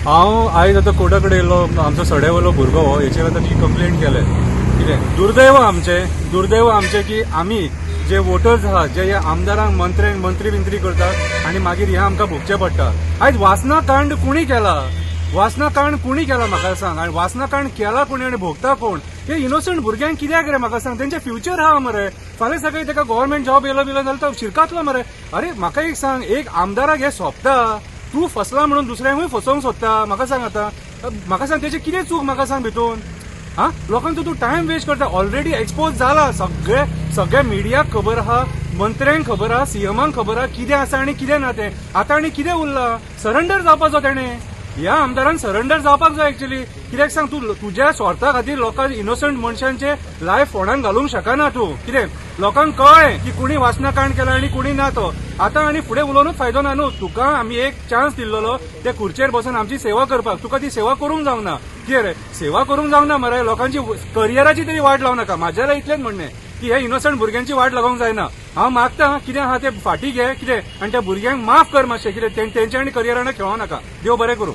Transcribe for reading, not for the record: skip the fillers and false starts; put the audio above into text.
हांव आयज आतां कोर्टा कडेन येयलो आमचो सडेवलो भुरगो हो हेचेर आतां ती कंप्लेंट केले कितें दुर्दैव आमचें की आमी जे वोटर्स आहा जे ह्या आमदारांक मंत्री बिंत्री करतात आनी मागीर हे आमकां भोगचें पडटा. आयज वासना कांड कुणी केला म्हाका सांग. आनी वासना कांड केला कोणी आनी भोगता कोण? हे इनोसंट भुरग्यांक कित्याक रे म्हाका सांग. तेंचे फ्युचर आहा मरे. फाल्यां सकाळी ताका गव्हर्मेंट जॉब येयलो जाल्यार तो शिरकातलो मरे. अरे म्हाका एक सांग, एक आमदाराक हे सोंपता, तूं फसला म्हणून दुसऱ्यांकूय फसोवंक सोदता. म्हाका सांग आतां, म्हाका सांग तेची कितें चूक म्हाका सांग भितून. हा लोकांचो तूं टायम वेस्ट करता. ऑलरेडी एक्सपोज जाला सगळे मिडियाक खबर आहा, मंत्र्यांक खबर आहा, सीएमांक खबर आहा कितें आसा आनी कितें ना तें. आतां आनी कितें उरलां? सरेंडर जावपाचो तेणें. ह्या आमदारान सरेंडर जावपाक जाय एक्चुअली. कित्याक सांग, तूं तुज्या स्वार्था खातीर लोकांक इनोसंट मनशांचे लायफ फोंडान घालूंक शकना तूं. कितें लोकांक कळ्ळें की कुणी वासना कांड केला आनी कुणी ना तो. आतां आनी फुडें उलोवनूच फायदो ना न्हू. तुका आमी एक चान्स दिल्लो ते खुर्चेर बसून आमची सेवा करपाक. तुका ती सेवा करूंक जावंक ना. कितें रे सेवा करूंक जावंक ना मरे. लोकांची करियराची तरी वाट लावं नाका. म्हाजें जाल्यार इतलेंच म्हणणें की हे इनोसंट भुरग्यांची वाट लागोंक जायना. हांव मागता कितें आहा तें फाटीं घे कितें आनी त्या भुरग्यांक माफ कर मातशें. कितें तेंच्या आनी करियरान खेळों नाका. देव बरें करूं.